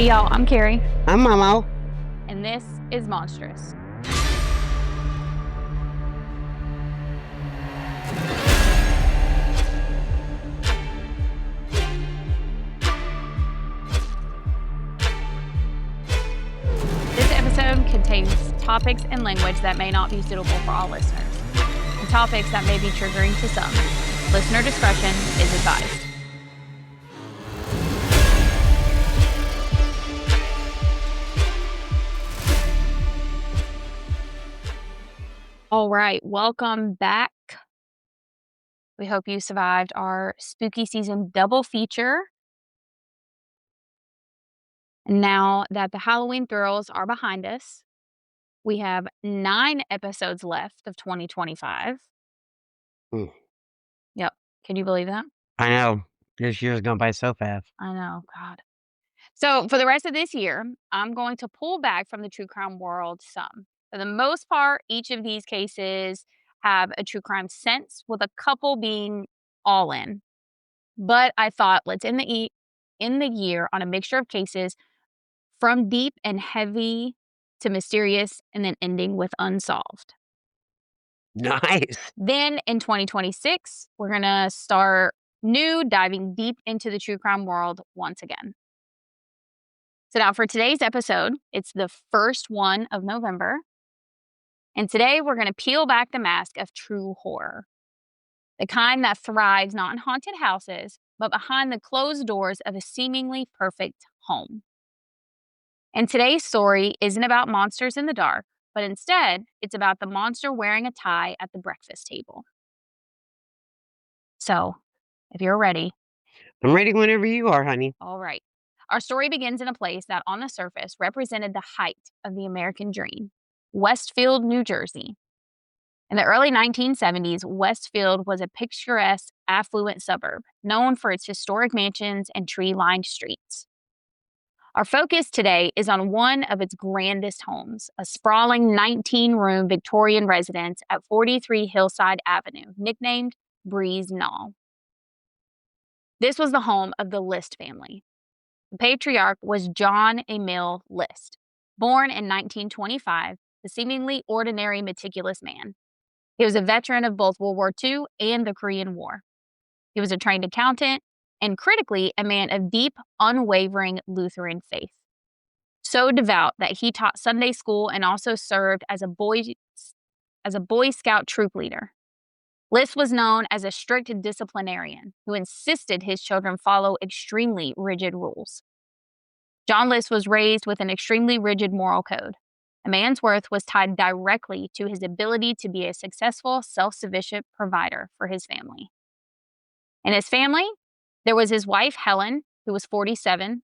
Hey y'all, I'm Carrie, I'm Momo. and this is Monstrous. This episode contains topics and language that may not be suitable for all listeners, and topics that may be triggering to some. Listener discretion is advised. All right, welcome back. We hope you survived our spooky season double feature. And now that the Halloween thrills are behind us, we have 9 episodes left of 2025. Hmm. Yep. Can you believe that? I know. This year's gone by so fast. I know, God. So for the rest of this year, I'm going to pull back from the true crime world some. For the most part, each of these cases have a true crime sense, with a couple being all in. But I thought, let's end the year on a mixture of cases from deep and heavy to mysterious, and then ending with unsolved. Nice. Then in 2026, we're going to start new, diving deep into the true crime world once again. So now for today's episode, it's the first one of November. And today we're going to peel back the mask of true horror. The kind that thrives not in haunted houses, but behind the closed doors of a seemingly perfect home. And today's story isn't about monsters in the dark, but instead it's about the monster wearing a tie at the breakfast table. So, if you're ready. I'm ready whenever you are, honey. All right. Our story begins in a place that on the surface represented the height of the American dream, Westfield, New Jersey. In the early 1970s, Westfield was a picturesque, affluent suburb known for its historic mansions and tree-lined streets. Our focus today is on one of its grandest homes, a sprawling 19-room Victorian residence at 43 Hillside Avenue, nicknamed Breeze Knoll. This was the home of the List family. The patriarch was John Emil List, born in 1925, the seemingly ordinary, meticulous man. He was a veteran of both World War II and the Korean War. He was a trained accountant and, critically, a man of deep, unwavering Lutheran faith. So devout that he taught Sunday school and also served as a Boy Scout troop leader. List was known as a strict disciplinarian who insisted his children follow extremely rigid rules. John List was raised with an extremely rigid moral code. A man's worth was tied directly to his ability to be a successful, self-sufficient provider for his family. In his family, there was his wife, Helen, who was 47,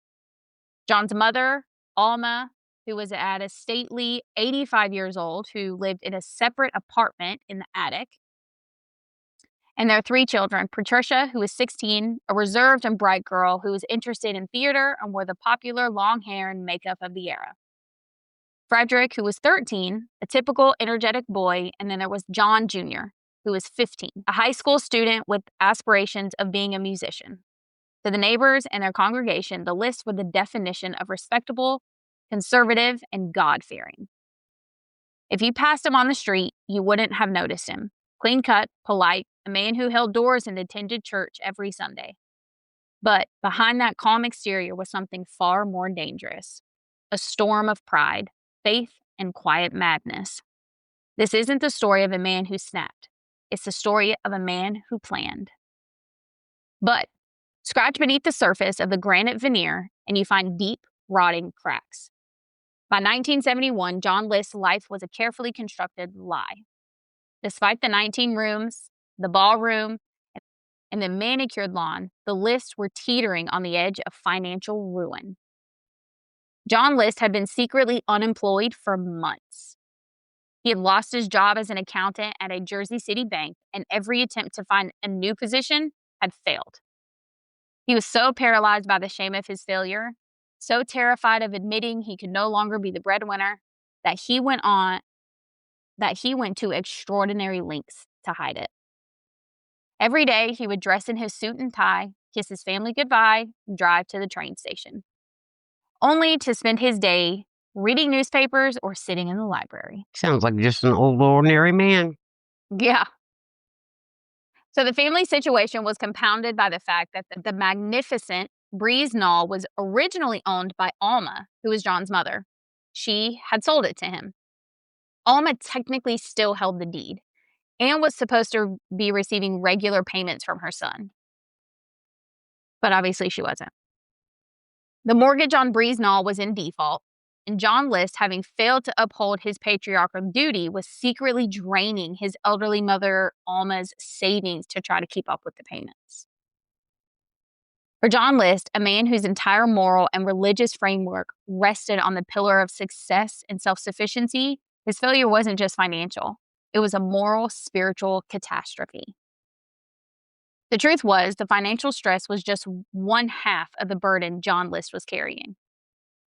John's mother, Alma, who was at a stately 85 years old, who lived in a separate apartment in the attic, and their 3 children, Patricia, who was 16, a reserved and bright girl who was interested in theater and wore the popular long hair and makeup of the era. Frederick, who was 13, a typical energetic boy, and then there was John Jr., who was 15, a high school student with aspirations of being a musician. To the neighbors and their congregation, the Lists were the definition of respectable, conservative, and God-fearing. If you passed him on the street, you wouldn't have noticed him. Clean-cut, polite, a man who held doors and attended church every Sunday. But behind that calm exterior was something far more dangerous. A storm of pride, faith, and quiet madness. This isn't the story of a man who snapped. It's the story of a man who planned. But scratch beneath the surface of the granite veneer and you find deep, rotting cracks. By 1971, John List's life was a carefully constructed lie. Despite the 19 rooms, the ballroom, and the manicured lawn, the Lists were teetering on the edge of financial ruin. John List had been secretly unemployed for months. He had lost his job as an accountant at a Jersey City bank, and every attempt to find a new position had failed. He was so paralyzed by the shame of his failure, so terrified of admitting he could no longer be the breadwinner, that he went to extraordinary lengths to hide it. Every day, he would dress in his suit and tie, kiss his family goodbye, and drive to the train station. only to spend his day reading newspapers or sitting in the library. Sounds like just an old ordinary man. Yeah. So the family situation was compounded by the fact that the magnificent Breeze Knoll was originally owned by Alma, who was John's mother. She had sold it to him. Alma technically still held the deed and was supposed to be receiving regular payments from her son. But obviously she wasn't. The mortgage on Breeze Knoll was in default, and John List, having failed to uphold his patriarchal duty, was secretly draining his elderly mother Alma's savings to try to keep up with the payments. For John List, a man whose entire moral and religious framework rested on the pillar of success and self-sufficiency, his failure wasn't just financial. It was a moral, spiritual catastrophe. The truth was, the financial stress was just one half of the burden John List was carrying.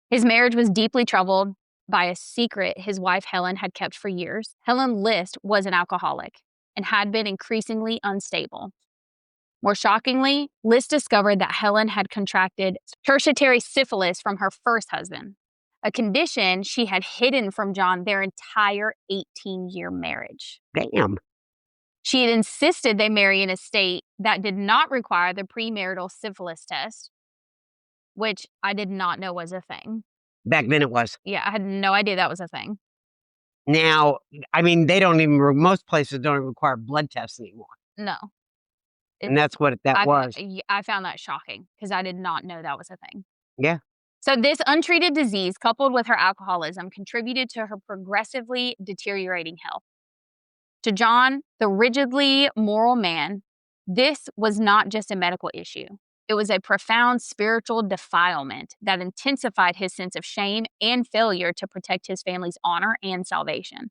His marriage was deeply troubled by a secret his wife Helen had kept for years. Helen List was an alcoholic and had been increasingly unstable. More shockingly, List discovered that Helen had contracted tertiary syphilis from her first husband, a condition she had hidden from John their entire 18-year marriage. Damn. She had insisted they marry in a state that did not require the premarital syphilis test, which I did not know was a thing. Back then it was. Yeah, I had no idea that was a thing. Now, I mean, they don't even most places don't even require blood tests anymore, No. and that's what that was. I found that shocking because I did not know that was a thing. Yeah. So this untreated disease, coupled with her alcoholism, contributed to her progressively deteriorating health. To John, the rigidly moral man, this was not just a medical issue. It was a profound spiritual defilement that intensified his sense of shame and failure to protect his family's honor and salvation.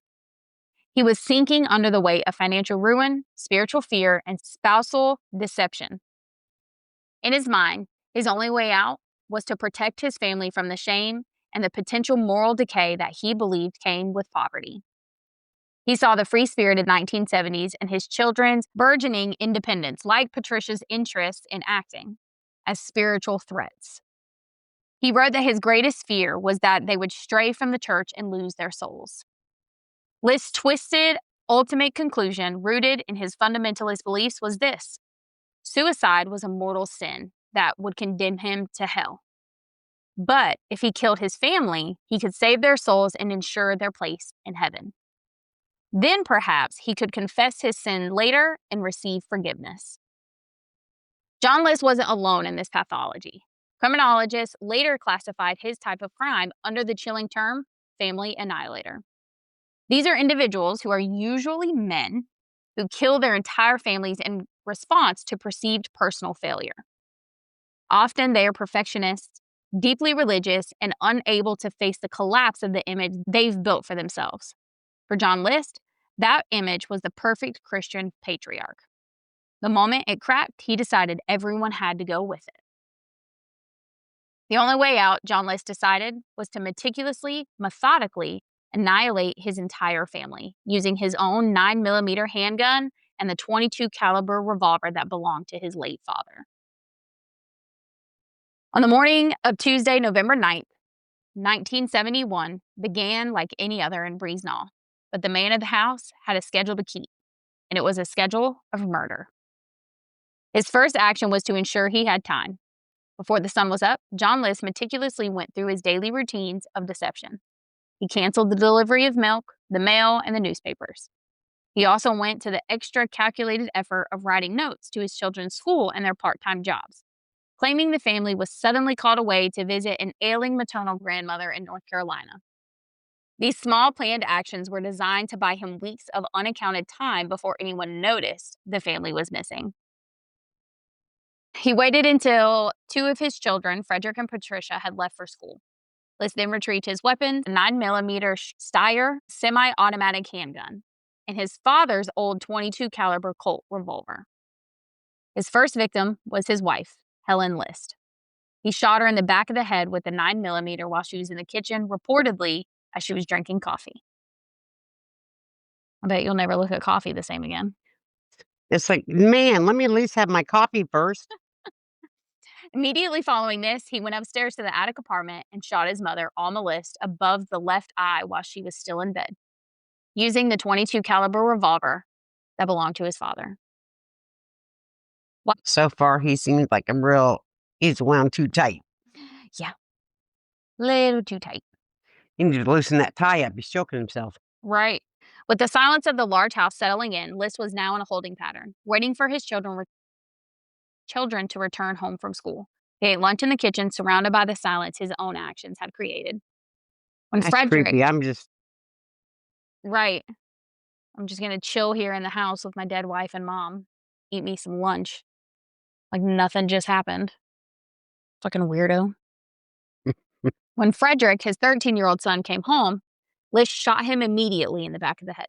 He was sinking under the weight of financial ruin, spiritual fear, and spousal deception. In his mind, his only way out was to protect his family from the shame and the potential moral decay that he believed came with poverty. He saw the free-spirited 1970s and his children's burgeoning independence, like Patricia's interest in acting, as spiritual threats. He wrote that his greatest fear was that they would stray from the church and lose their souls. List's twisted, ultimate conclusion, rooted in his fundamentalist beliefs, was this: suicide was a mortal sin that would condemn him to hell. But if he killed his family, he could save their souls and ensure their place in heaven. Then perhaps he could confess his sin later and receive forgiveness. John List wasn't alone in this pathology. Criminologists later classified his type of crime under the chilling term family annihilator. These are individuals who are usually men who kill their entire families in response to perceived personal failure. Often they are perfectionists, deeply religious, and unable to face the collapse of the image they've built for themselves. For John List, that image was the perfect Christian patriarch. The moment it cracked, he decided everyone had to go with it. The only way out, John List decided, was to meticulously, methodically annihilate his entire family using his own 9mm handgun and the .22 caliber revolver that belonged to his late father. On the morning of Tuesday, November 9th, 1971 began like any other in Breeze Knoll, but the man of the house had a schedule to keep, and it was a schedule of murder. His first action was to ensure he had time. Before the sun was up, John List meticulously went through his daily routines of deception. He canceled the delivery of milk, the mail, and the newspapers. He also went to the extra calculated effort of writing notes to his children's school and their part-time jobs, claiming the family was suddenly called away to visit an ailing maternal grandmother in North Carolina. These small planned actions were designed to buy him weeks of unaccounted time before anyone noticed the family was missing. He waited until two of his children, Frederick and Patricia, had left for school. List then retrieved his weapon, a 9mm Steyr semi-automatic handgun, and his father's old .22 caliber Colt revolver. His first victim was his wife, Helen List. He shot her in the back of the head with the 9mm while she was in the kitchen, reportedly as she was drinking coffee. I bet you'll never look at coffee the same again. It's like, man, let me at least have my coffee first. Immediately following this, he went upstairs to the attic apartment and shot his mother on the list above the left eye while she was still in bed, using the 22 caliber revolver that belonged to his father. So far, he seems like he's wound too tight. Yeah, little too tight. He needs to loosen that tie up. He's choking himself. Right. With the silence of the large house settling in, List was now in a holding pattern, waiting for his children to return home from school. He ate lunch in the kitchen, surrounded by the silence his own actions had created. When That's Frederick, creepy. right, I'm just gonna chill here in the house with my dead wife and mom, eat me some lunch, like nothing just happened. Fucking weirdo. When Frederick, his 13-year-old son, came home, Liz shot him immediately in the back of the head.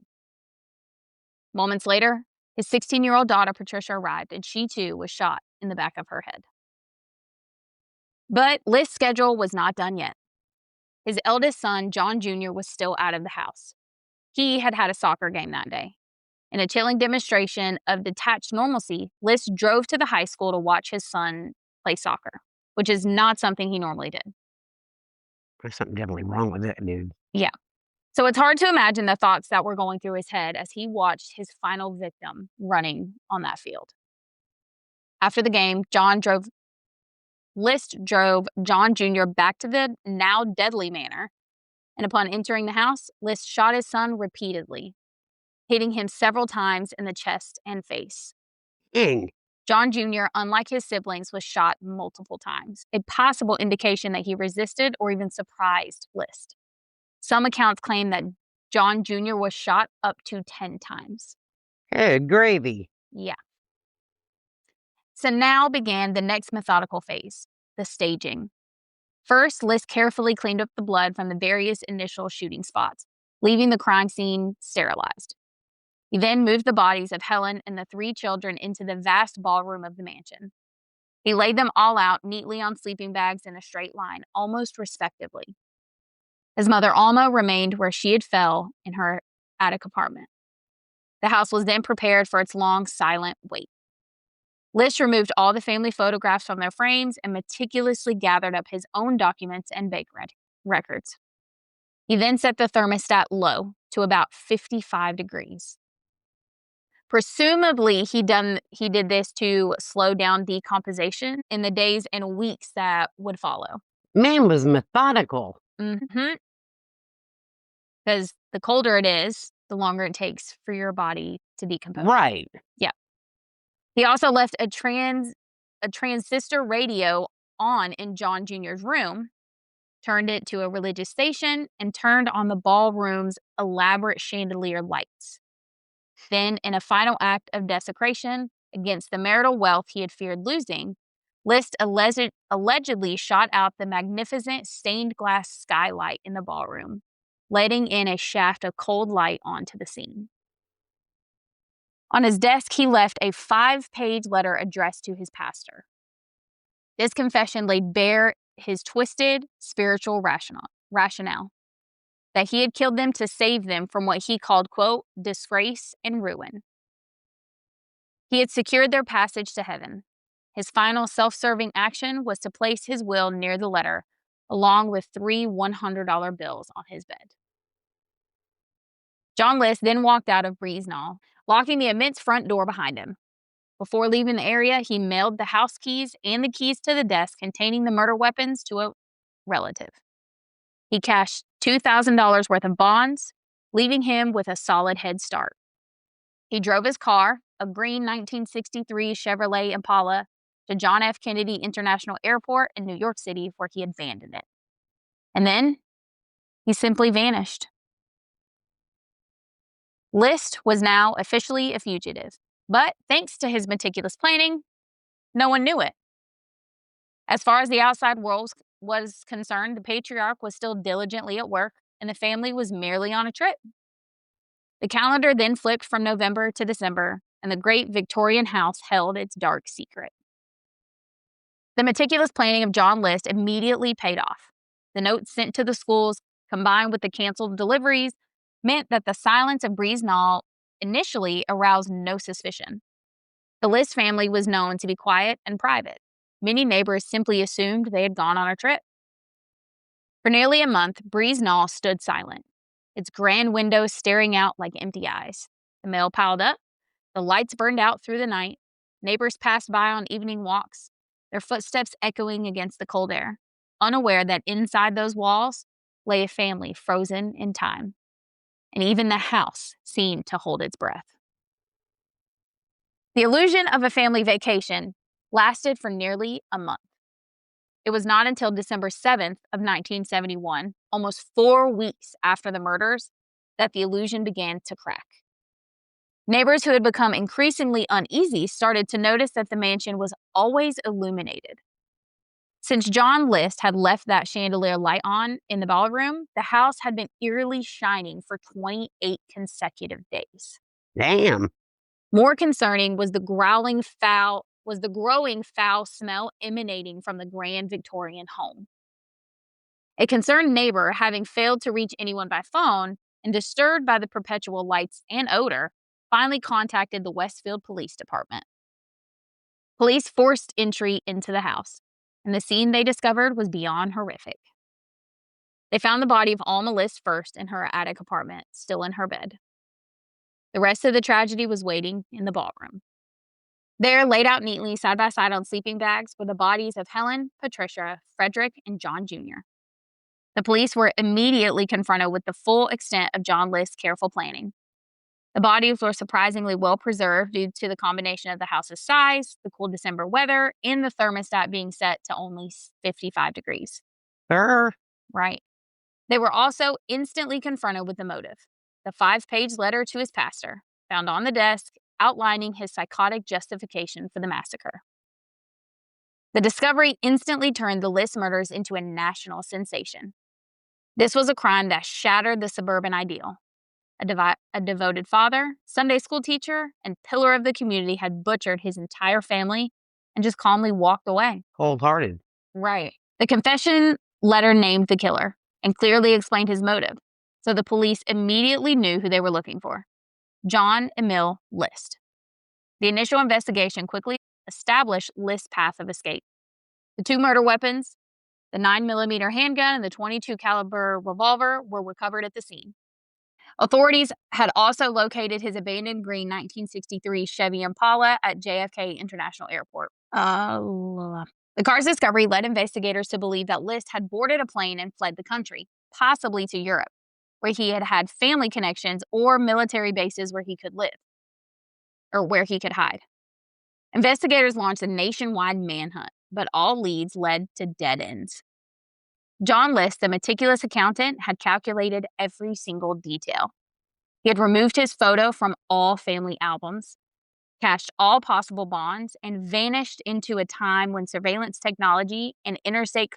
Moments later, his 16-year-old daughter, Patricia, arrived, and she too was shot in the back of her head. But Liz's schedule was not done yet. His eldest son, John Jr., was still out of the house. He had had a soccer game that day. In a chilling demonstration of detached normalcy, Liz drove to the high school to watch his son play soccer, which is not something he normally did. There's something definitely wrong with that dude. Yeah. So it's hard to imagine the thoughts that were going through his head as he watched his final victim running on that field. After the game, List drove John Jr. back to the now deadly manor, and upon entering the house, List shot his son repeatedly, hitting him several times in the chest and face. Dang. John Jr., unlike his siblings, was shot multiple times, a possible indication that he resisted or even surprised List. Some accounts claim that John Jr. was shot up to 10 times. Good gravy. Yeah. So now began the next methodical phase, the staging. First, List carefully cleaned up the blood from the various initial shooting spots, leaving the crime scene sterilized. He then moved the bodies of Helen and the 3 children into the vast ballroom of the mansion. He laid them all out neatly on sleeping bags in a straight line, almost respectively. His mother, Alma, remained where she had fell in her attic apartment. The house was then prepared for its long, silent wait. List removed all the family photographs from their frames and meticulously gathered up his own documents and bank records. He then set the thermostat low to about 55 degrees. Presumably, he did this to slow down decomposition in the days and weeks that would follow. Man was methodical. Mm-hmm. Because the colder it is, the longer it takes for your body to decompose. Right. Yeah. He also left a transistor radio on in John Jr.'s room, turned it to a religious station, and turned on the ballroom's elaborate chandelier lights. Then, in a final act of desecration against the marital wealth he had feared losing, List allegedly shot out the magnificent stained glass skylight in the ballroom, letting in a shaft of cold light onto the scene. On his desk, he left a 5-page letter addressed to his pastor. This confession laid bare his twisted spiritual rationale, that he had killed them to save them from what he called, quote, disgrace and ruin. He had secured their passage to heaven. His final self-serving action was to place his will near the letter, along with 3 $100 bills on his bed. John List then walked out of Breezenall, locking the immense front door behind him. Before leaving the area, he mailed the house keys and the keys to the desk containing the murder weapons to a relative. He cashed $2,000 worth of bonds, leaving him with a solid head start. He drove his car, a green 1963 Chevrolet Impala, to John F. Kennedy International Airport in New York City, where he abandoned it. And then he simply vanished. List was now officially a fugitive, but thanks to his meticulous planning, no one knew it. As far as the outside world was concerned, the patriarch was still diligently at work, and the family was merely on a trip. The calendar then flipped from November to December, and the great Victorian house held its dark secret. The meticulous planning of John List immediately paid off. The notes sent to the schools, combined with the canceled deliveries, meant that the silence of Breezenall initially aroused no suspicion. The List family was known to be quiet and private. Many neighbors simply assumed they had gone on a trip. For nearly a month, Breeze Knoll stood silent, its grand windows staring out like empty eyes. The mail piled up, the lights burned out through the night, neighbors passed by on evening walks, their footsteps echoing against the cold air, unaware that inside those walls lay a family frozen in time. And even the house seemed to hold its breath. The illusion of a family vacation lasted for nearly a month. It was not until December 7th of 1971, almost 4 weeks after the murders, that the illusion began to crack. Neighbors who had become increasingly uneasy started to notice that the mansion was always illuminated. Since John List had left that chandelier light on in the ballroom, the house had been eerily shining for 28 consecutive days. Damn. More concerning was the growing growing foul smell emanating from the grand Victorian home. A concerned neighbor, having failed to reach anyone by phone and disturbed by the perpetual lights and odor, finally contacted the Westfield Police Department. Police forced entry into the house, and the scene they discovered was beyond horrific. They found the body of Alma List first in her attic apartment, still in her bed. The rest of the tragedy was waiting in the ballroom. There, laid out neatly side by side on sleeping bags, were the bodies of Helen, Patricia, Frederick, and John Jr. The police were immediately confronted with the full extent of John List's careful planning. The bodies were surprisingly well preserved due to the combination of the house's size, the cool December weather, and the thermostat being set to only 55 degrees. Right. They were also instantly confronted with the motive. The 5-page letter to his pastor, found on the desk, outlining his psychotic justification for the massacre. The discovery instantly turned the List murders into a national sensation. This was a crime that shattered the suburban ideal. A devoted father, Sunday school teacher, and pillar of the community had butchered his entire family and just calmly walked away. Cold-hearted. Right. The confession letter named the killer and clearly explained his motive, so the police immediately knew who they were looking for: John Emil List. The initial investigation quickly established List's path of escape. The 2 murder weapons, the 9mm handgun and the .22 caliber revolver, were recovered at the scene. Authorities had also located his abandoned green 1963 Chevy Impala at JFK International Airport. The car's discovery led investigators to believe that List had boarded a plane and fled the country, possibly to Europe, where he had had family connections or military bases where he could live, or where he could hide. Investigators launched a nationwide manhunt, but all leads led to dead ends. John List, the meticulous accountant, had calculated every single detail. He had removed his photo from all family albums, cashed all possible bonds, and vanished into a time when surveillance technology and interstate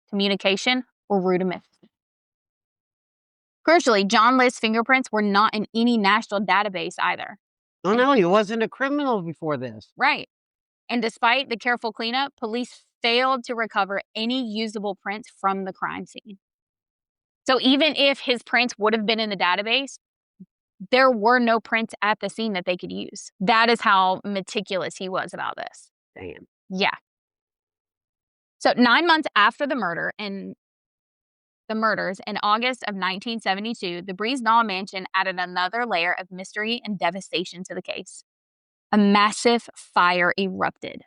communication were rudimentary. Crucially, John List's fingerprints were not in any national database either. Oh, no, he wasn't a criminal before this. Right. And despite the careful cleanup, police failed to recover any usable prints from the crime scene. So even if his prints would have been in the database, there were no prints at the scene that they could use. That is how meticulous he was about this. Damn. Yeah. So 9 months after the murders in August of 1972, the Breeze Knoll mansion added another layer of mystery and devastation to the case. A massive fire erupted,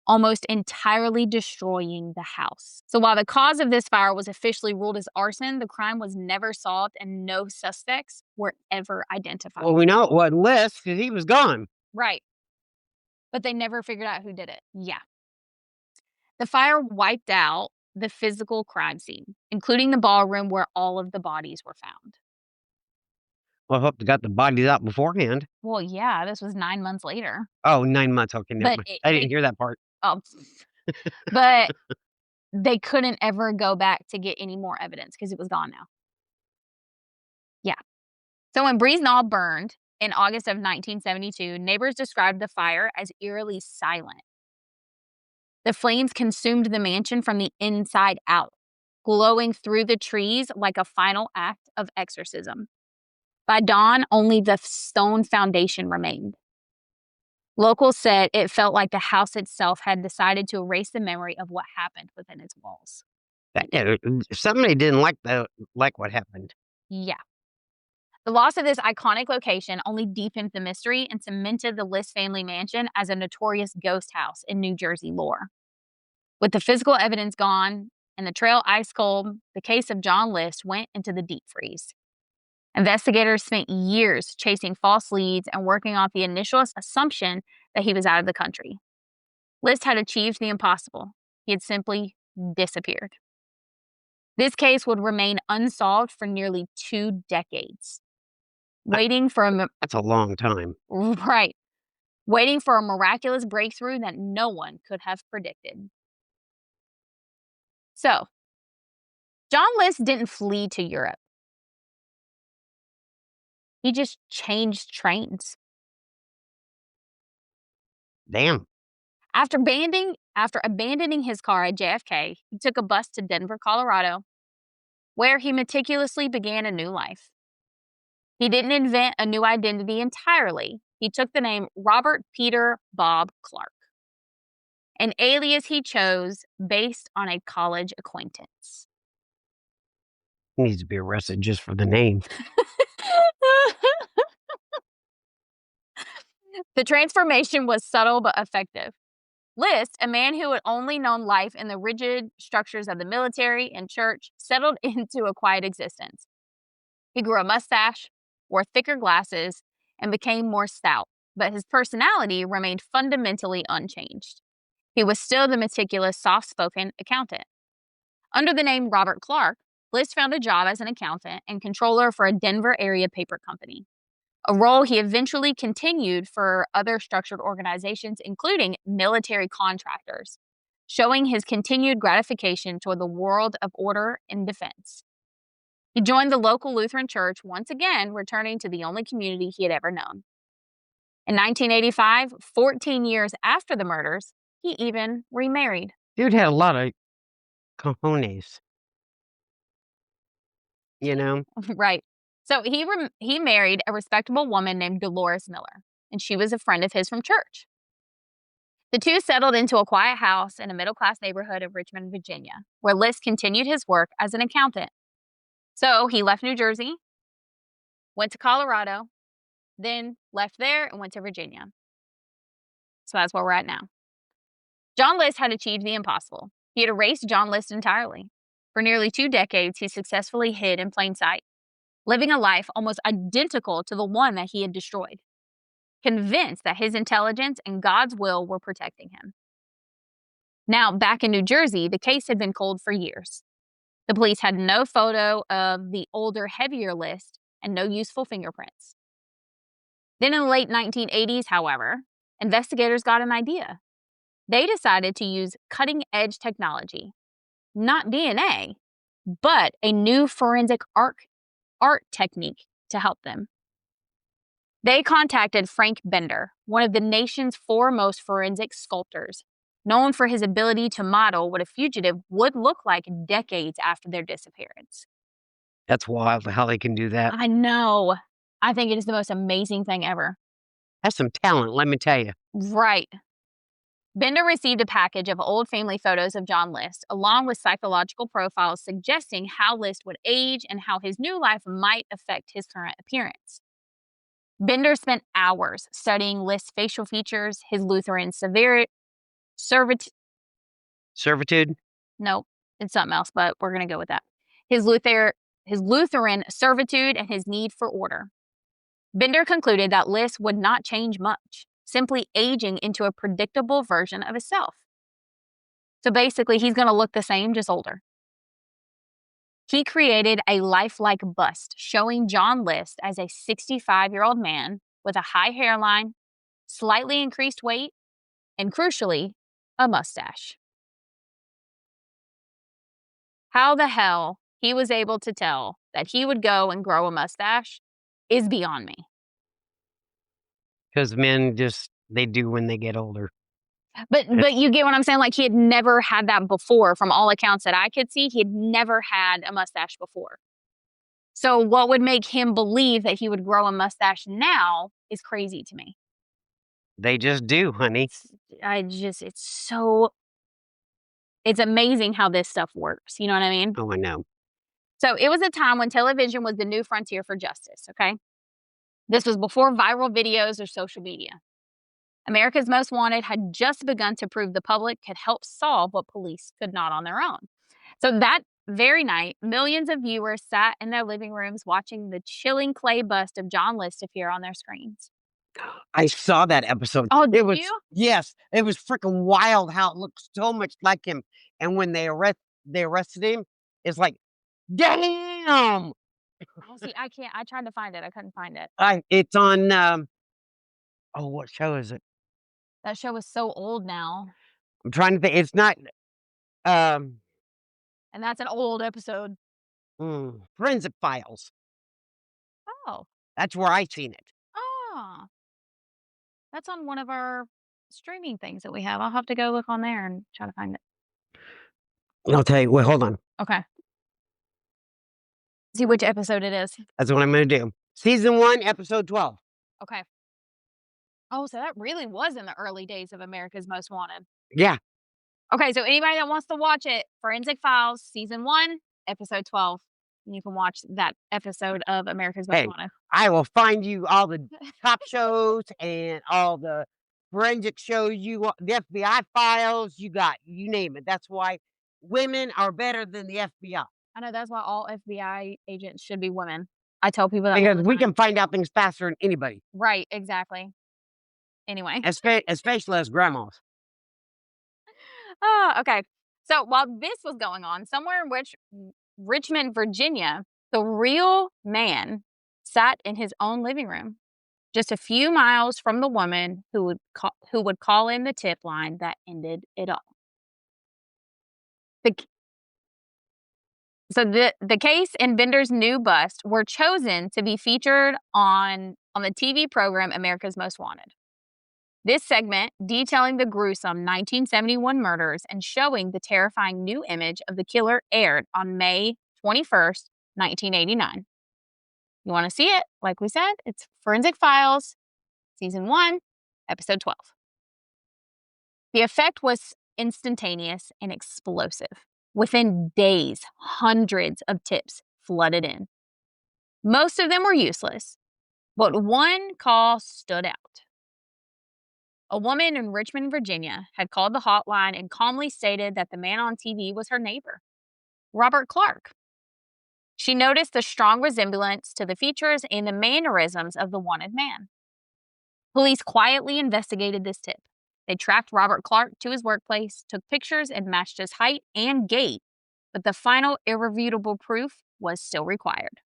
almost entirely destroying the house. So while the cause of this fire was officially ruled as arson, the crime was never solved and no suspects were ever identified. Well, we know it wasn't List because he was gone. Right. But they never figured out who did it. Yeah. The fire wiped out the physical crime scene, including the ballroom where all of the bodies were found. Well, I hope they got the bodies out beforehand. Well, yeah, this was 9 months later. Oh, 9 months. Okay, never mind. I didn't hear that part. Oh, but they couldn't ever go back to get any more evidence because it was gone now. Yeah. So when Breeze Knoll burned in August of 1972, neighbors described the fire as eerily silent. The flames consumed the mansion from the inside out, glowing through the trees like a final act of exorcism. By dawn, only the stone foundation remained. Locals said it felt like the house itself had decided to erase the memory of what happened within its walls. Somebody didn't like what happened. Yeah. The loss of this iconic location only deepened the mystery and cemented the List family mansion as a notorious ghost house in New Jersey lore. With the physical evidence gone and the trail ice cold, the case of John List went into the deep freeze. Investigators spent years chasing false leads and working off the initial assumption that he was out of the country. List had achieved the impossible. He had simply disappeared. This case would remain unsolved for nearly 2 decades, I waiting for a That's a long time. right, waiting for a miraculous breakthrough that no one could have predicted. So, John List didn't flee to Europe. He just changed trains. Damn. After abandoning his car at JFK, he took a bus to Denver, Colorado, where he meticulously began a new life. He didn't invent a new identity entirely. He took the name Robert Peter Bob Clark, an alias he chose based on a college acquaintance. He needs to be arrested just for the name. The transformation was subtle but effective. List, a man who had only known life in the rigid structures of the military and church, settled into a quiet existence. He grew a mustache, wore thicker glasses, and became more stout, but his personality remained fundamentally unchanged. He was still the meticulous, soft-spoken accountant. Under the name Robert Clark, List found a job as an accountant and controller for a Denver area paper company, a role he eventually continued for other structured organizations, including military contractors, showing his continued gratification toward the world of order and defense. He joined the local Lutheran church, once again returning to the only community he had ever known. In 1985, 14 years after the murders, he even remarried. Dude had a lot of cojones, you know? Right. So he married a respectable woman named Dolores Miller, and she was a friend of his from church. The two settled into a quiet house in a middle-class neighborhood of Richmond, Virginia, where List continued his work as an accountant. So he left New Jersey, went to Colorado, then left there and went to Virginia. So that's where we're at now. John List had achieved the impossible. He had erased John List entirely. For nearly 2 decades, he successfully hid in plain sight, living a life almost identical to the one that he had destroyed, convinced that his intelligence and God's will were protecting him. Now, back in New Jersey, the case had been cold for years. The police had no photo of the older, heavier List and no useful fingerprints. Then in the late 1980s, however, investigators got an idea. They decided to use cutting-edge technology, not DNA, but a new forensic art technique to help them. They contacted Frank Bender, one of the nation's foremost forensic sculptors, known for his ability to model what a fugitive would look like decades after their disappearance. That's wild how they can do that. I know. I think it is the most amazing thing ever. That's some talent, let me tell you. Right. Bender received a package of old family photos of John List, along with psychological profiles suggesting how List would age and how his new life might affect his current appearance. Bender spent hours studying List's facial features, his Lutheran Servitude? no, it's something else, but we're going to go with that. His Lutheran servitude and his need for order. Bender concluded that List would not change much, simply aging into a predictable version of himself. So basically, he's going to look the same, just older. He created a lifelike bust showing John List as a 65-year-old man with a high hairline, slightly increased weight, and crucially, a mustache. How the hell he was able to tell that he would go and grow a mustache is beyond me. Because men they do when they get older. But you get what I'm saying? Like, he had never had that before. From all accounts that I could see, he had never had a mustache before. So what would make him believe that he would grow a mustache now is crazy to me. They just do, honey. It's amazing how this stuff works, you know what I mean? Oh, I know. So, it was a time when television was the new frontier for justice, okay? This was before viral videos or social media. America's Most Wanted had just begun to prove the public could help solve what police could not on their own. So that very night, millions of viewers sat in their living rooms watching the chilling clay bust of John List appear on their screens. I saw that episode. Oh, It did was you? yes, it was freaking wild how it looked so much like him, and when they arrested him, it's like, "Damn!" Oh, see, I can't. I tried to find it. I couldn't find it. It's on, oh, what show is it? That show is so old now, I'm trying to think. It's not, um, and that's an old episode. Forensic Files. Oh, That's where I seen it. ah, that's on one of our streaming things that we have. I'll have to go look on there and try to find it. I'll tell you, wait, hold on. Okay. See which episode it is. That's what I'm gonna do. Season 1, episode 12. Okay. Oh, so that really was in the early days of America's Most Wanted. Yeah. Okay, so anybody that wants to watch it, Forensic Files, season 1, episode 12. And you can watch that episode of America's Most Hey, Wanted. I will find you all the top shows and all the forensic shows you want, the FBI files, you got, you name it. That's why women are better than the FBI I know that's why all FBI agents should be women. I tell people that all because the we time. can find out things faster than anybody, Right, exactly. Anyway. especially as grandmas. Oh, okay. So while this was going on, somewhere in Richmond, Virginia, the real man sat in his own living room, just a few miles from the woman who would call in the tip line that ended it all. The, the case and Bender's new bust were chosen to be featured on the TV program America's Most Wanted. This segment, detailing the gruesome 1971 murders and showing the terrifying new image of the killer, aired on May 21st, 1989. You want to see it? Like we said, it's Forensic Files, Season 1, Episode 12. The effect was instantaneous and explosive. Within days, hundreds of tips flooded in. Most of them were useless, but one call stood out. A woman in Richmond, Virginia, had called the hotline and calmly stated that the man on TV was her neighbor, Robert Clark. She noticed the strong resemblance to the features and the mannerisms of the wanted man. Police quietly investigated this tip. They tracked Robert Clark to his workplace, took pictures, and matched his height and gait, but the final irrefutable proof was still required.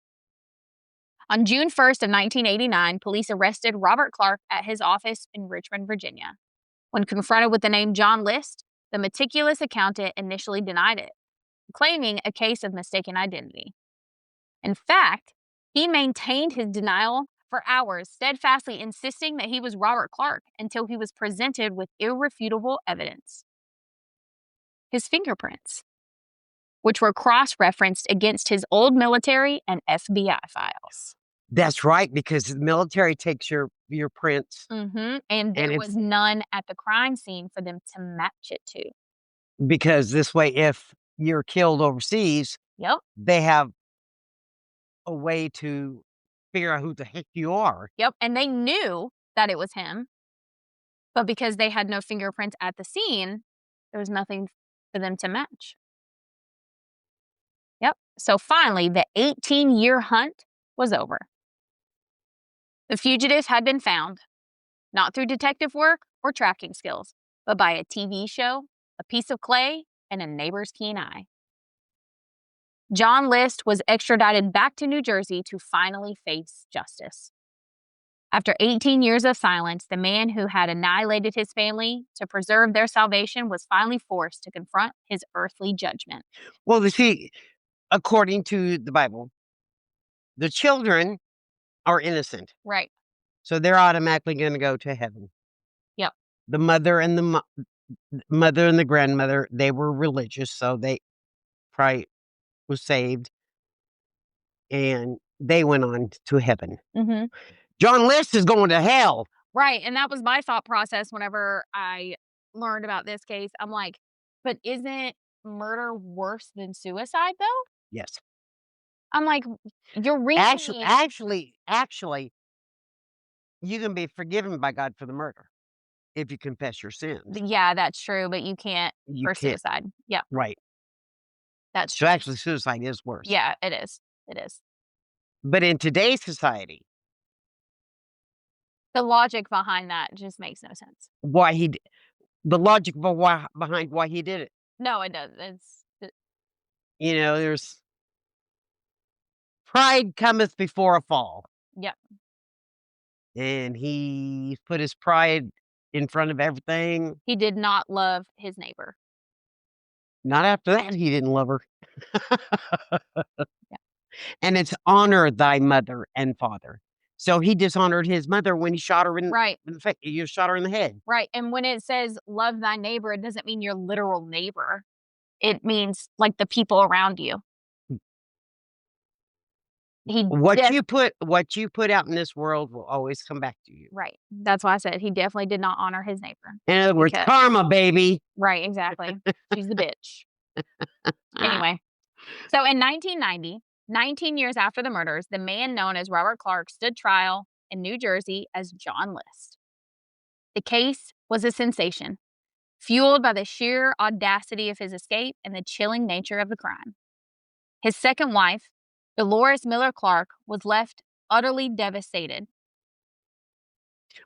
On June 1st of 1989, police arrested Robert Clark at his office in Richmond, Virginia. When confronted with the name John List, the meticulous accountant initially denied it, claiming a case of mistaken identity. In fact, he maintained his denial for hours, steadfastly insisting that he was Robert Clark until he was presented with irrefutable evidence. His fingerprints, which were cross-referenced against his old military and FBI files. That's right, because the military takes your prints, And and there it's was none at the crime scene for them to match it to. because this way, if you're killed overseas, Yep. they have a way to figure out who the heck you are. Yep. And they knew that it was him, but because they had no fingerprints at the scene, there was nothing for them to match. Yep. So finally, the 18-year hunt was over. The fugitive had been found, not through detective work or tracking skills, but by a TV show, a piece of clay, and a neighbor's keen eye. John List was extradited back to New Jersey to finally face justice. After 18 years of silence, the man who had annihilated his family to preserve their salvation was finally forced to confront his earthly judgment. Well, you see, according to the Bible, the children are innocent, Right. so they're automatically going to go to heaven. Yep. The mother and the mother and the grandmother, they were religious, so they probably was saved, and they went on to heaven. Mm-hmm. John List is going to hell. Right, and that was my thought process whenever I learned about this case. I'm like, "But isn't murder worse than suicide, though?" Yes. I'm like, "You're Actually really." actually actually, you can be forgiven by God for the murder if you confess your sins. Yeah, that's true, but you can't You for can't. suicide. Yeah, Right. that's So, true. actually, suicide is worse. Yeah, it is. It is. But in today's society, The logic behind that just makes no sense. why he d the logic behind why he did it, No, it doesn't. there's pride cometh before a fall, Yeah, and he put his pride in front of everything. he did not love his neighbor. Not after that, he didn't love her. Yeah, And it's honor thy mother and father. So he dishonored his mother when he shot her right, in the face. You shot her in the head. right, and when it says love thy neighbor, it doesn't mean your literal neighbor. It means, like, the people around you. He def What you put out in this world will always come back to you. Right. That's why I said he definitely did not honor his neighbor In other words, because karma, baby. right, exactly. She's the bitch. Ah, Anyway, so in 1990, 19 years after the murders, the man known as Robert Clark stood trial in New Jersey as John List. The case was a sensation, fueled by the sheer audacity of his escape and the chilling nature of the crime. His second wife, Dolores Miller Clark, was left utterly devastated.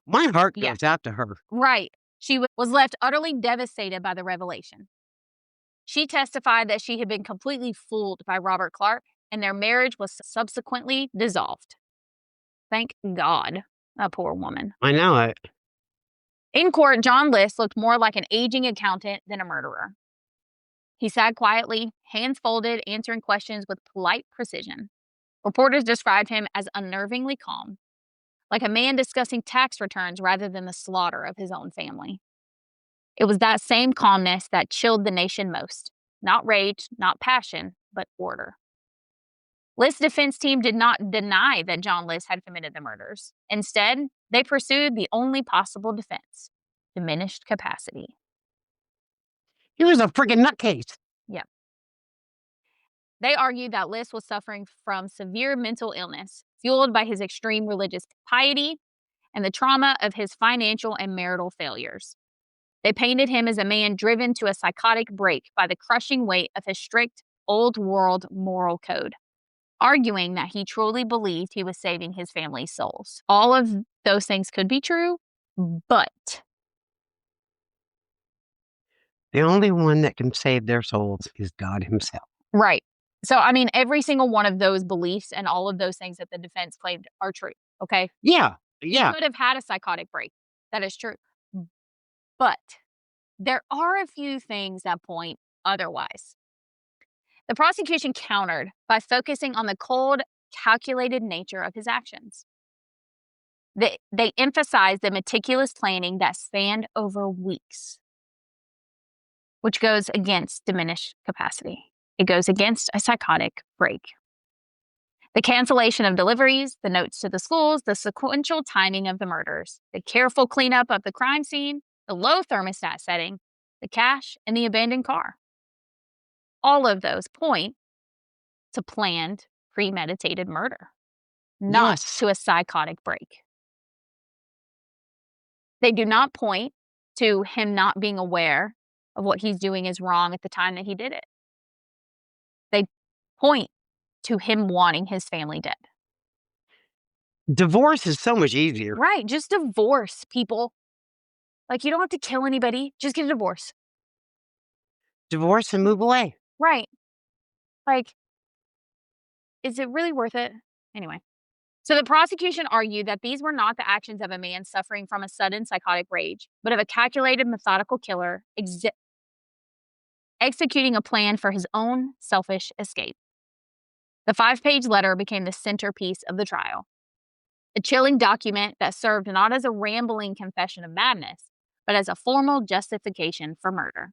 my heart Yeah, goes out to her. right. She was left utterly devastated by the revelation. She testified that she had been completely fooled by Robert Clark and their marriage was subsequently dissolved. Thank God. A poor woman. I know it. In court, John List looked more like an aging accountant than a murderer. He sat quietly, hands folded, answering questions with polite precision. Reporters described him as unnervingly calm, like a man discussing tax returns rather than the slaughter of his own family. It was that same calmness that chilled the nation most. Not rage, not passion, but order. List's defense team did not deny that John List had committed the murders. Instead, they pursued the only possible defense: diminished capacity. He was a freaking nutcase. Yeah. They argued that List was suffering from severe mental illness, fueled by his extreme religious piety and the trauma of his financial and marital failures. They painted him as a man driven to a psychotic break by the crushing weight of his strict, old world moral code, arguing that he truly believed he was saving his family's souls. All of those things could be true, but The only one that can save their souls is God himself. right. So, I mean, every single one of those beliefs and all of those things that the defense claimed are true. Okay. Yeah, He yeah. could have had a psychotic break. That is true. But there are a few things that point otherwise. The prosecution countered by focusing on the cold, calculated nature of his actions. They emphasized the meticulous planning that spanned over weeks, which goes against diminished capacity. It goes against a psychotic break. The cancellation of deliveries, the notes to the schools, the sequential timing of the murders, the careful cleanup of the crime scene, the low thermostat setting, the cash, and the abandoned car. All of those point to planned, premeditated murder, not Yes. to a psychotic break. They do not point to him not being aware of what he's doing is wrong at the time that he did it. They point to him wanting his family dead. Divorce is so much easier. Right, just divorce people. Like, you don't have to kill anybody, just get a divorce. Divorce and move away. Right. Like, is it really worth it? Anyway. So the prosecution argued that these were not the actions of a man suffering from a sudden psychotic rage, but of a calculated, methodical killer executing a plan for his own selfish escape. The 5-page letter became the centerpiece of the trial, a chilling document that served not as a rambling confession of madness, but as a formal justification for murder.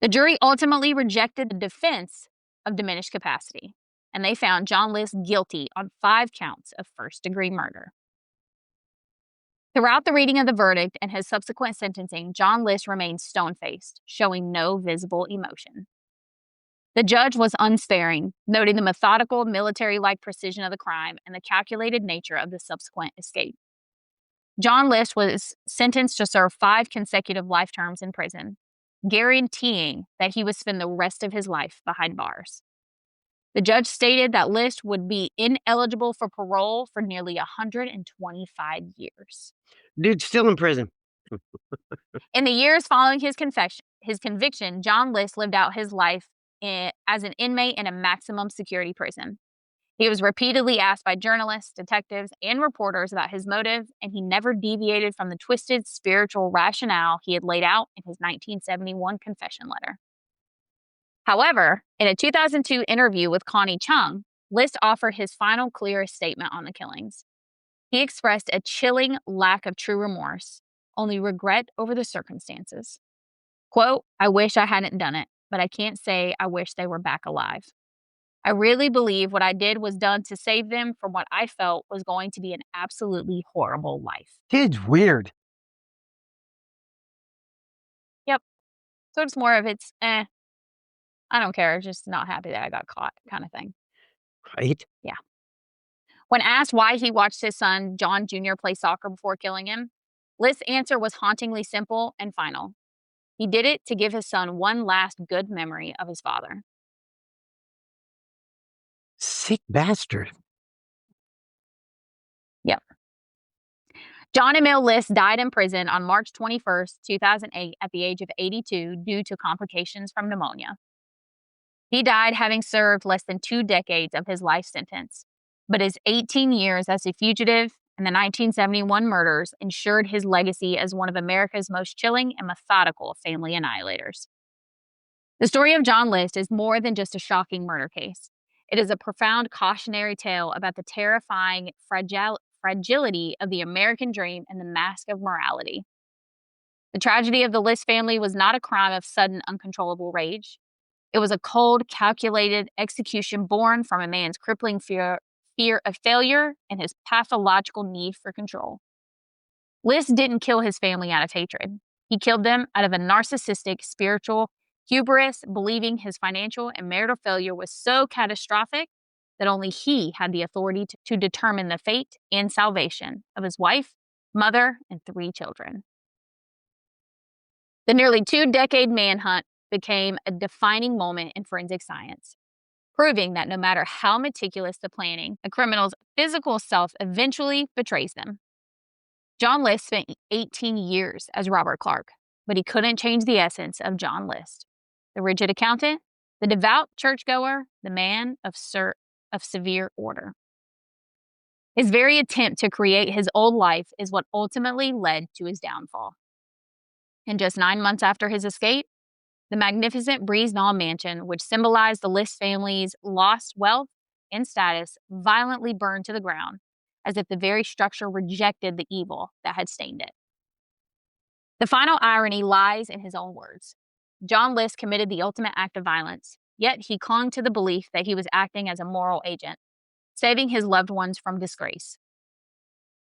The jury ultimately rejected the defense of diminished capacity, and they found John List guilty on 5 counts of first-degree murder. Throughout the reading of the verdict and his subsequent sentencing, John List remained stone-faced, showing no visible emotion. The judge was unsparing, noting the methodical, military-like precision of the crime and the calculated nature of the subsequent escape. John List was sentenced to serve 5 consecutive life terms in prison, guaranteeing that he would spend the rest of his life behind bars. The judge stated that List would be ineligible for parole for nearly 125 years. Dude's still in prison. In the years following his conviction, John List lived out his life as an inmate in a maximum security prison. He was repeatedly asked by journalists, detectives, and reporters about his motive, and he never deviated from the twisted spiritual rationale he had laid out in his 1971 confession letter. However, in a 2002 interview with Connie Chung, List offered his final clearest statement on the killings. He expressed a chilling lack of true remorse, only regret over the circumstances. Quote, "I wish I hadn't done it, but I can't say I wish they were back alive. I really believe what I did was done to save them from what I felt was going to be an absolutely horrible life." Kid's weird. Yep. So it's more of I don't care, just not happy that I got caught kind of thing. Right? Yeah. When asked why he watched his son, John Jr., play soccer before killing him, List's answer was hauntingly simple and final. He did it to give his son one last good memory of his father. Sick bastard. Yep. John Emil List died in prison on March 21st, 2008, at the age of 82 due to complications from pneumonia. He died having served less than 2 decades of his life sentence, but his 18 years as a fugitive and the 1971 murders ensured his legacy as one of America's most chilling and methodical family annihilators. The story of John List is more than just a shocking murder case. It is a profound cautionary tale about the terrifying fragility of the American dream and the mask of morality. The tragedy of the List family was not a crime of sudden, uncontrollable rage. It was a cold, calculated execution born from a man's crippling fear of failure and his pathological need for control. List didn't kill his family out of hatred. He killed them out of a narcissistic, spiritual hubris, believing his financial and marital failure was so catastrophic that only he had the authority to determine the fate and salvation of his wife, mother, and 3 children. The nearly 2-decade manhunt became a defining moment in forensic science, proving that no matter how meticulous the planning, a criminal's physical self eventually betrays them. John List spent 18 years as Robert Clark, but he couldn't change the essence of John List: the rigid accountant, the devout churchgoer, the man of severe order. His very attempt to create his old life is what ultimately led to his downfall. And just 9 months after his escape, the magnificent Breezenall mansion, which symbolized the List family's lost wealth and status, violently burned to the ground, as if the very structure rejected the evil that had stained it. The final irony lies in his own words. John List committed the ultimate act of violence, yet he clung to the belief that he was acting as a moral agent, saving his loved ones from disgrace.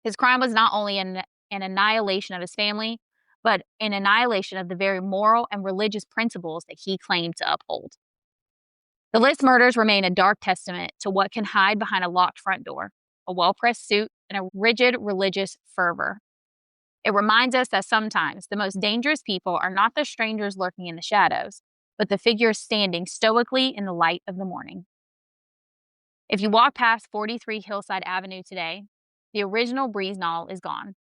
His crime was not only an annihilation of his family, but an annihilation of the very moral and religious principles that he claimed to uphold. The List murders remain a dark testament to what can hide behind a locked front door, a well-pressed suit, and a rigid religious fervor. It reminds us that sometimes the most dangerous people are not the strangers lurking in the shadows, but the figures standing stoically in the light of the morning. If you walk past 43 Hillside Avenue today, the original Breezenall is gone.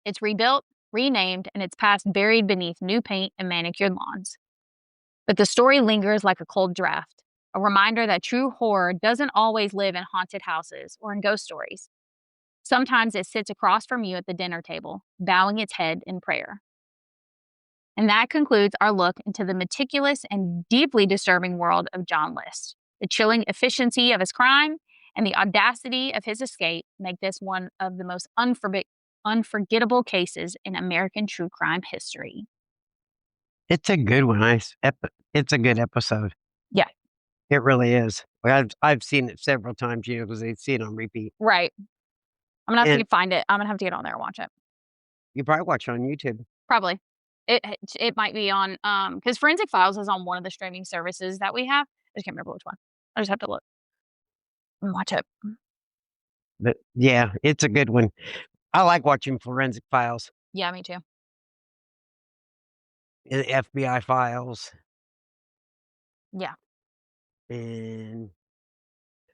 It's rebuilt, renamed, and its past buried beneath new paint and manicured lawns. But the story lingers like a cold draft, a reminder that true horror doesn't always live in haunted houses or in ghost stories. Sometimes it sits across from you at the dinner table, bowing its head in prayer. And that concludes our look into the meticulous and deeply disturbing world of John List. The chilling efficiency of his crime and the audacity of his escape make this one of the most unforgettable cases in American true crime history. It's a good one. It's a good episode. Yeah. It really is. I've seen it several times, because they see it on repeat. Right. I'm going to have And to find it. I'm going to have to get on there and watch it. You probably watch it on YouTube. Probably. It might be on, because Forensic Files is on one of the streaming services that we have. I just can't remember which one. I just have to look and watch it. But yeah, it's a good one. I like watching Forensic Files Yeah, me too. and FBI Files Yeah. and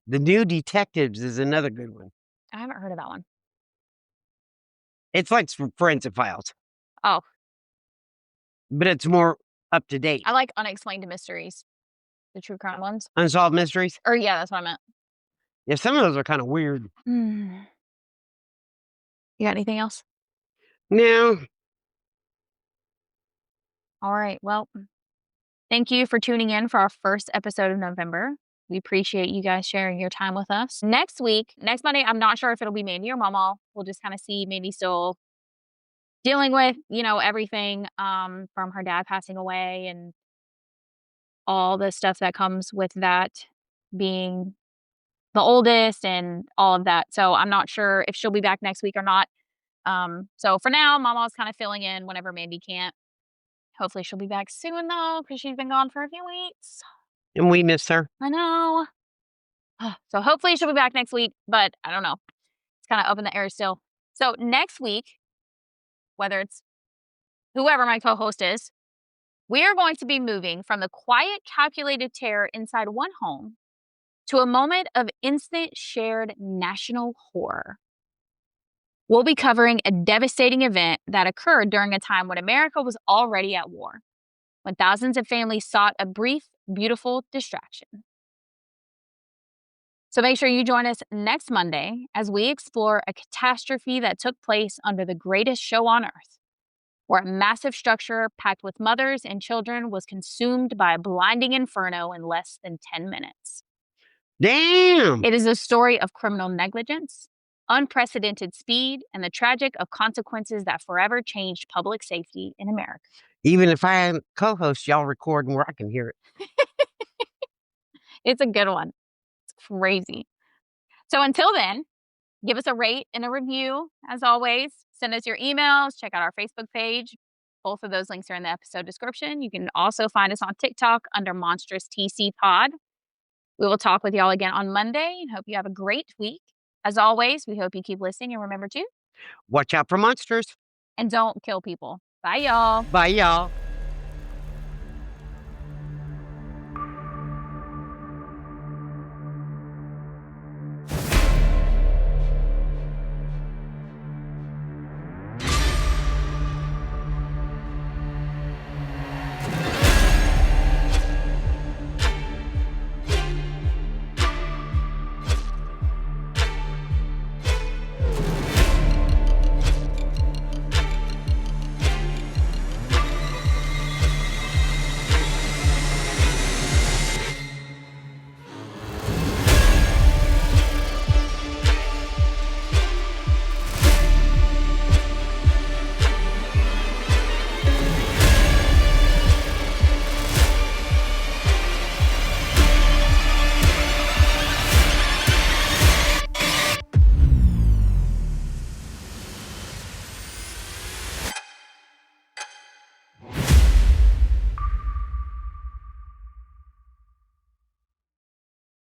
The New Detectives is another good one. I haven't heard of that one. It's like Forensic Files, Oh, but it's more up to date. I like Unexplained Mysteries, the true crime ones. Unsolved Mysteries. Or yeah, that's what I meant. Yeah, some of those are kind of weird. You got anything else? No, All right. Well, thank you for tuning in for our first episode of November. We appreciate you guys sharing your time with us. Next week, next Monday, I'm not sure if it'll be Mandy or Mama. We'll just kind of see. Maybe still dealing with, everything from her dad passing away and all the stuff that comes with that, being the oldest and all of that. So I'm not sure if she'll be back next week or not. So for now, Mama's kind of filling in whenever Mandy can't. Hopefully she'll be back soon though, because she's been gone for a few weeks. and we miss her. I know. So hopefully she'll be back next week, but I don't know. It's kind of up in the air still. So next week, whether it's whoever my co-host is, we are going to be moving from the quiet, calculated terror inside one home to a moment of instant shared national horror. We'll be covering a devastating event that occurred during a time when America was already at war, when thousands of families sought a brief, beautiful distraction. So make sure you join us next Monday as we explore a catastrophe that took place under the greatest show on earth, where a massive structure packed with mothers and children was consumed by a blinding inferno in less than 10 minutes. Damn. It is a story of criminal negligence, unprecedented speed, and the tragic of consequences that forever changed public safety in America. Even if I am co-host, y'all recording where I can hear it. It's a good one. It's crazy. So until then, give us a rate and a review. As always, send us your emails, check out our Facebook page. Both of those links are in the episode description. You can also find us on TikTok under Monstrous TC Pod. We will talk with y'all again on Monday and hope you have a great week. As always, we hope you keep listening and remember to Watch out for monsters. and don't kill people. Bye, y'all. Bye, y'all.